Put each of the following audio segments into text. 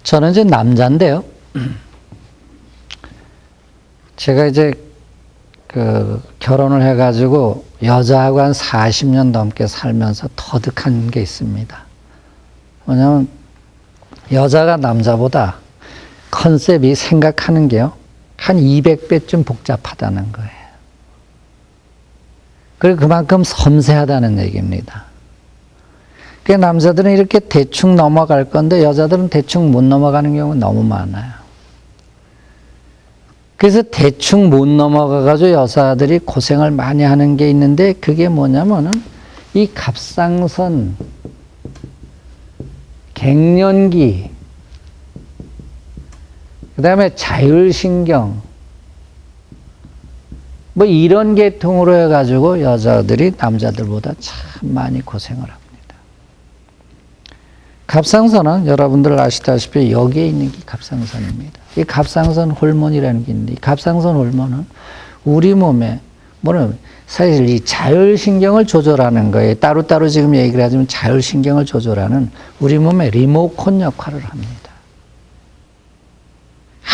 저는 이제 남자인데요. 제가 이제 결혼을 해가지고 여자하고 한 40년 넘게 살면서 터득한 게 있습니다. 뭐냐면 여자가 남자보다 컨셉이 생각하는 게요, 한 200배쯤 복잡하다는 거예요. 그리고 그만큼 섬세하다는 얘기입니다. 그러니까 남자들은 이렇게 대충 넘어갈 건데 여자들은 대충 못 넘어가는 경우가 너무 많아요. 그래서 대충 못 넘어가가지고 여자들이 고생을 많이 하는 게 있는데, 그게 뭐냐면은 이 갑상선, 갱년기, 그 다음에 자율신경, 뭐 이런 계통으로 해가지고 여자들이 남자들보다 참 많이 고생을 합니다. 갑상선은 여러분들 아시다시피 여기에 있는 게 갑상선입니다. 이 갑상선 호르몬이라는 게 있는데, 이 갑상선 호르몬은 우리 몸에 뭐는 사실 이 자율신경을 조절하는 거예요. 따로따로 지금 얘기를 하자면 자율신경을 조절하는 우리 몸의 리모컨 역할을 합니다.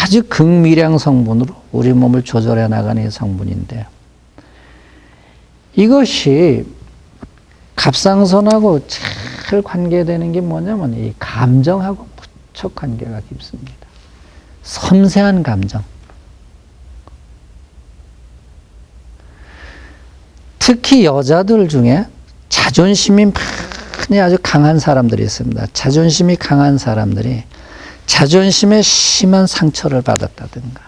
아주 극미량 성분으로 우리 몸을 조절해 나가는 성분인데, 이것이 갑상선하고 잘 관계되는 게 뭐냐면 이 감정하고 무척 관계가 깊습니다. 섬세한 감정. 특히 여자들 중에 자존심이 많이 아주 강한 사람들이 있습니다. 자존심이 강한 사람들이 자존심에 심한 상처를 받았다든가,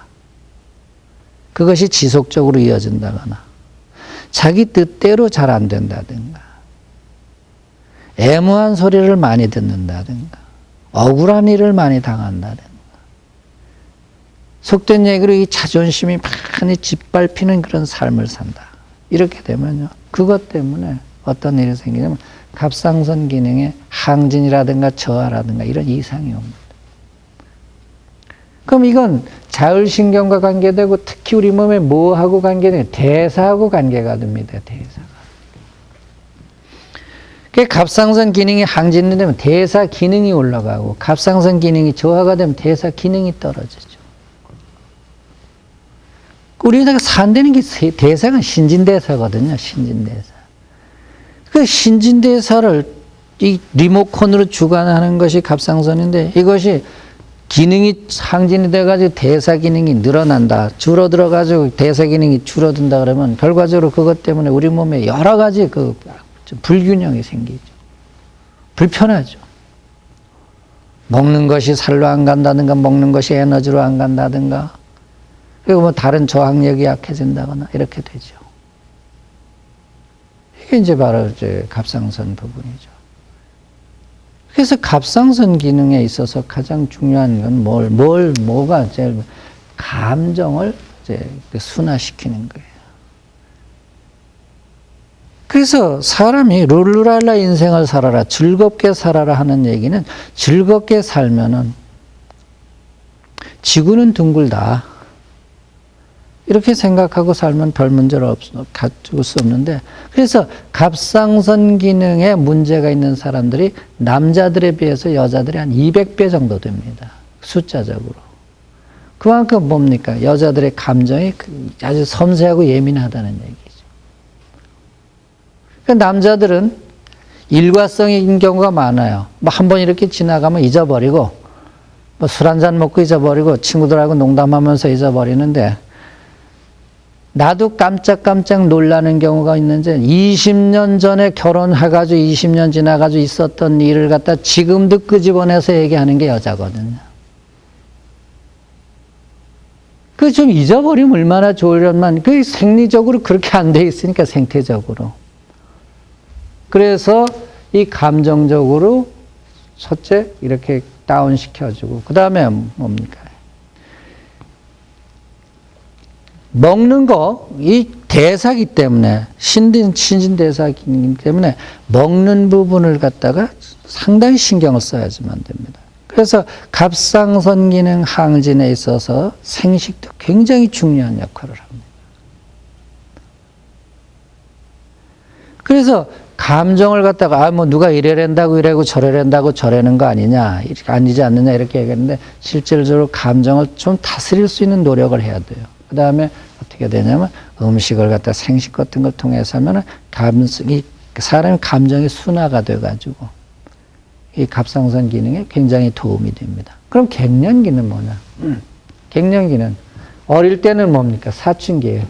그것이 지속적으로 이어진다거나, 자기 뜻대로 잘 안 된다든가, 애무한 소리를 많이 듣는다든가, 억울한 일을 많이 당한다든가, 속된 얘기로 이 자존심이 많이 짓밟히는 그런 삶을 산다. 이렇게 되면요, 그것 때문에 어떤 일이 생기냐면 갑상선 기능에 항진이라든가 저하라든가 이런 이상이 옵니다. 그럼 이건 자율신경과 관계되고, 특히 우리 몸에 뭐하고 관계되냐? 대사하고 관계가 됩니다. 대사가. 그 갑상선 기능이 항진이 되면 대사 기능이 올라가고, 갑상선 기능이 저하가 되면 대사 기능이 떨어지죠. 우리나라가 산다는 게 대사가 신진대사거든요. 신진대사. 그 신진대사를 이 리모컨으로 주관하는 것이 갑상선인데, 이것이 기능이 항진이 돼가지고 대사 기능이 늘어난다, 줄어들어가지고 대사 기능이 줄어든다 그러면 결과적으로 그것 때문에 우리 몸에 여러 가지 불균형이 생기죠. 불편하죠. 먹는 것이 살로 안 간다든가, 먹는 것이 에너지로 안 간다든가, 그리고 뭐 다른 저항력이 약해진다거나 이렇게 되죠. 이게 이제 바로 이제 갑상선 부분이죠. 그래서 갑상선 기능에 있어서 가장 중요한 건 뭐가 제일, 감정을 이제 순화시키는 거예요. 그래서 사람이 룰루랄라 인생을 살아라, 즐겁게 살아라 하는 얘기는, 즐겁게 살면은 지구는 둥글다, 이렇게 생각하고 살면 별 문제를 가질 수 없는데, 그래서 갑상선 기능에 문제가 있는 사람들이 남자들에 비해서 여자들이 한 200배 정도 됩니다. 숫자적으로. 그만큼 뭡니까? 여자들의 감정이 아주 섬세하고 예민하다는 얘기죠. 그러니까 남자들은 일과성인 경우가 많아요. 뭐 한번 이렇게 지나가면 잊어버리고, 뭐 술 한잔 먹고 잊어버리고, 친구들하고 농담하면서 잊어버리는데, 나도 깜짝깜짝 놀라는 경우가 있는지, 20년 전에 결혼해가지고 20년 지나가지고 있었던 일을 갖다 지금도 끄집어내서 얘기하는 게 여자거든요. 그 좀 잊어버리면 얼마나 좋으련만, 그 생리적으로 그렇게 안 돼 있으니까, 생태적으로. 그래서 이 감정적으로 첫째 이렇게 다운시켜주고, 그 다음에 뭡니까? 먹는 거, 이 대사기 때문에, 신진대사기 때문에 먹는 부분을 갖다가 상당히 신경을 써야지만 됩니다. 그래서 갑상선 기능 항진에 있어서 생식도 굉장히 중요한 역할을 합니다. 그래서 감정을 갖다가 뭐 누가 이래랜다고 이래고 저래랜다고 저래는 거 아니냐, 아니지 않느냐 이렇게 얘기했는데 실질적으로 감정을 좀 다스릴 수 있는 노력을 해야 돼요. 그 다음에 어떻게 되냐면 음식을 갖다 생식 같은 걸 통해서 하면은 사람의 감정이 순화가 돼가지고 이 갑상선 기능에 굉장히 도움이 됩니다. 그럼 갱년기는 뭐냐? 갱년기는 어릴 때는 뭡니까? 사춘기예요.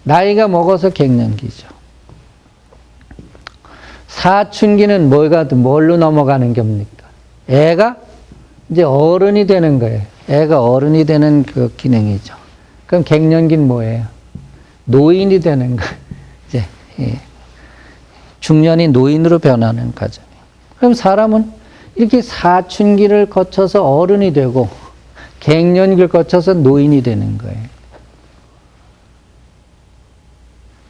나이가 먹어서 갱년기죠. 사춘기는 뭘로 넘어가는 겁니까? 애가 이제 어른이 되는 거예요. 애가 어른이 되는 그 기능이죠. 그럼 갱년기는 뭐예요? 노인이 되는 거예요. 이제 중년이 노인으로 변하는 과정이에요. 그럼 사람은 이렇게 사춘기를 거쳐서 어른이 되고 갱년기를 거쳐서 노인이 되는 거예요.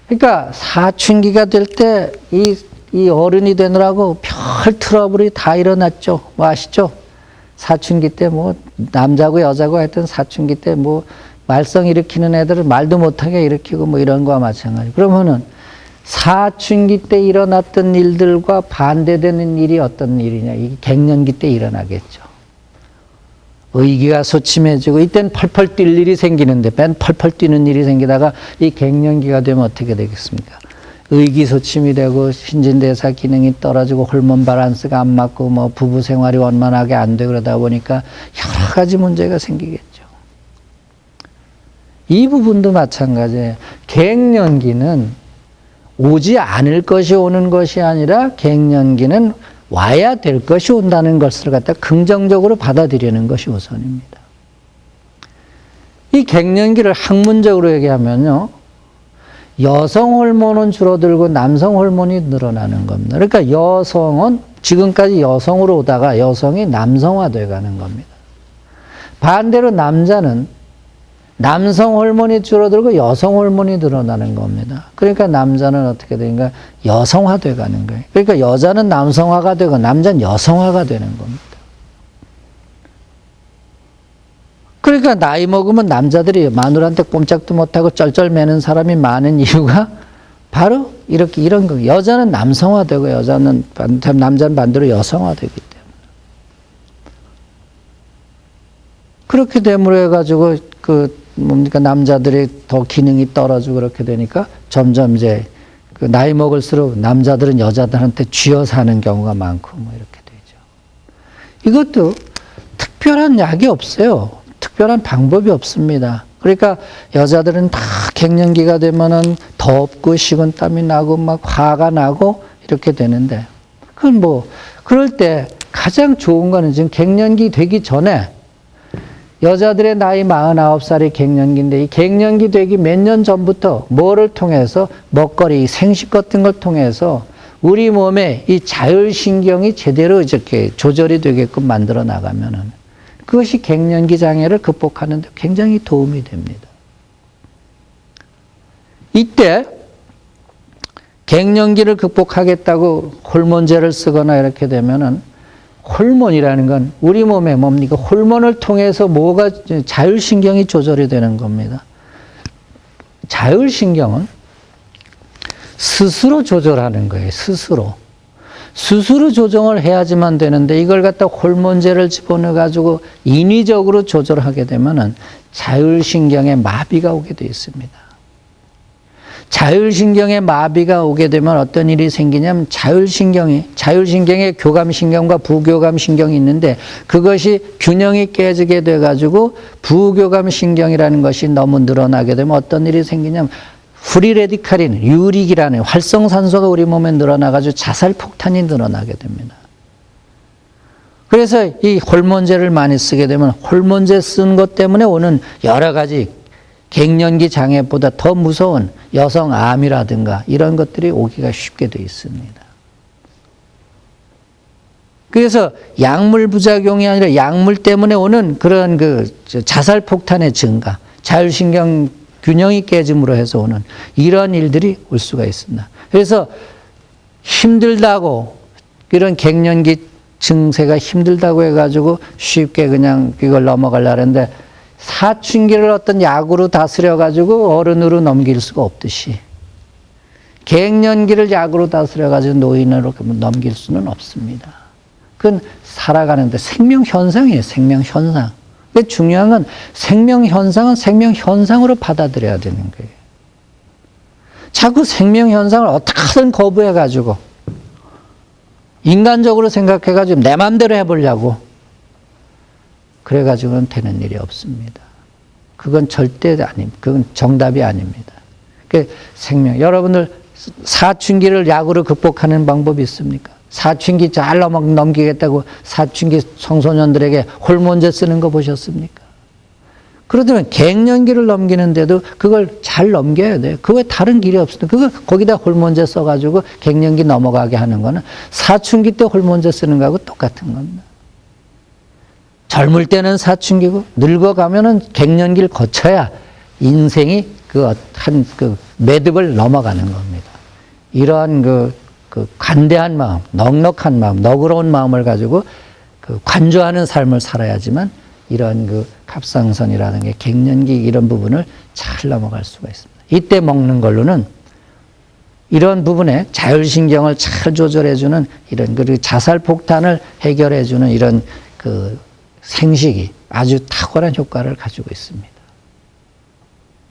그러니까 사춘기가 될 때 이 어른이 되느라고 별 트러블이 다 일어났죠. 뭐 아시죠? 사춘기 때 뭐 남자고 여자고 하여튼 사춘기 때 뭐 말썽 일으키는 애들을 말도 못하게 일으키고 뭐 이런 거와 마찬가지. 그러면은 사춘기 때 일어났던 일들과 반대되는 일이 어떤 일이냐? 이게 갱년기 때 일어나겠죠. 의기가 소침해지고 이때는 펄펄 뛸 일이 생기는데 맨 펄펄 뛰는 일이 생기다가 이 갱년기가 되면 어떻게 되겠습니까? 의기소침이 되고 신진대사 기능이 떨어지고 호르몬 밸런스가 안 맞고 뭐 부부 생활이 원만하게 안 되고 그러다 보니까 여러 가지 문제가 생기겠죠. 이 부분도 마찬가지예요. 갱년기는 오지 않을 것이 오는 것이 아니라 갱년기는 와야 될 것이 온다는 것을 갖다 긍정적으로 받아들이는 것이 우선입니다. 이 갱년기를 학문적으로 얘기하면요. 여성 호르몬은 줄어들고 남성 호르몬이 늘어나는 겁니다. 그러니까 여성은 지금까지 여성으로 오다가 여성이 남성화되어 가는 겁니다. 반대로 남자는 남성 호르몬이 줄어들고 여성 호르몬이 늘어나는 겁니다. 그러니까 남자는 어떻게 되는가? 여성화되어 가는 거예요. 그러니까 여자는 남성화가 되고 남자는 여성화가 되는 겁니다. 그러니까 나이 먹으면 남자들이 마누라한테 꼼짝도 못하고 쩔쩔매는 사람이 많은 이유가 바로 이런 거. 여자는 남성화되고 남자는 반대로 여성화되기 때문에. 그렇게 됨으로 해가지고 남자들이 더 기능이 떨어지고 그렇게 되니까 점점 이제 나이 먹을수록 남자들은 여자들한테 쥐어 사는 경우가 많고 뭐 이렇게 되죠. 이것도 특별한 약이 없어요. 특별한 방법이 없습니다. 그러니까 여자들은 다 갱년기가 되면은 덥고 식은땀이 나고 막 화가 나고 이렇게 되는데 그건 뭐 그럴 때 가장 좋은 거는 지금 갱년기 되기 전에 여자들의 나이 49살이 갱년기인데 이 갱년기 되기 몇 년 전부터 뭐를 통해서 먹거리, 생식 같은 걸 통해서 우리 몸에 이 자율신경이 제대로 이렇게 조절이 되게끔 만들어 나가면은 그것이 갱년기 장애를 극복하는 데 굉장히 도움이 됩니다. 이때 갱년기를 극복하겠다고 호르몬제를 쓰거나 이렇게 되면은 호르몬이라는 건 우리 몸에 뭡니까? 호르몬을 통해서 뭐가 자율신경이 조절이 되는 겁니다. 자율신경은 스스로 조절하는 거예요. 스스로 조정을 해야지만 되는데 이걸 갖다 호르몬제를 집어넣어 가지고 인위적으로 조절하게 되면은 자율신경에 마비가 오게 되어 있습니다. 자율신경에 마비가 오게 되면 어떤 일이 생기냐면 자율신경에 교감신경과 부교감신경이 있는데 그것이 균형이 깨지게 돼 가지고 부교감신경이라는 것이 너무 늘어나게 되면 어떤 일이 생기냐면 프리레디칼인 유릭이라는 활성산소가 우리 몸에 늘어나가지고 자살폭탄이 늘어나게 됩니다. 그래서 이 호르몬제를 많이 쓰게 되면 호르몬제 쓴 것 때문에 오는 여러 가지 갱년기 장애보다 더 무서운 여성암이라든가 이런 것들이 오기가 쉽게 되어 있습니다. 그래서 약물 부작용이 아니라 약물 때문에 오는 그런 자살폭탄의 증가, 자율신경 균형이 깨짐으로 해서 오는 이런 일들이 올 수가 있습니다. 그래서 힘들다고 이런 갱년기 증세가 힘들다고 해가지고 쉽게 그냥 이걸 넘어가려고 하는데 사춘기를 어떤 약으로 다스려가지고 어른으로 넘길 수가 없듯이 갱년기를 약으로 다스려가지고 노인으로 넘길 수는 없습니다. 그건 살아가는데 생명현상이에요. 생명현상. 중요한 건 생명현상은 생명현상으로 받아들여야 되는 거예요. 자꾸 생명현상을 어떻게든 거부해가지고 인간적으로 생각해가지고 내 마음대로 해보려고 그래가지고는 되는 일이 없습니다. 그건 절대 아닙니다. 그건 정답이 아닙니다. 생명, 여러분들 사춘기를 약으로 극복하는 방법이 있습니까? 사춘기 잘 넘기겠다고 사춘기 청소년들에게 호르몬제 쓰는 거 보셨습니까? 그러면 갱년기를 넘기는데도 그걸 잘 넘겨야 돼요. 그거 다른 길이 없어요. 그거 거기다 호르몬제 써가지고 갱년기 넘어가게 하는 거는 사춘기 때 호르몬제 쓰는 거하고 똑같은 겁니다. 젊을 때는 사춘기고 늙어가면은 갱년기를 거쳐야 인생이 그 매듭을 넘어가는 겁니다. 이러한 그 관대한 마음, 넉넉한 마음, 너그러운 마음을 가지고 관조하는 삶을 살아야지만 이런 갑상선이라는 게 갱년기 이런 부분을 잘 넘어갈 수가 있습니다. 이때 먹는 걸로는 이런 부분에 자율신경을 잘 조절해주는 이런 그리고 자살폭탄을 해결해주는 이런 생식이 아주 탁월한 효과를 가지고 있습니다.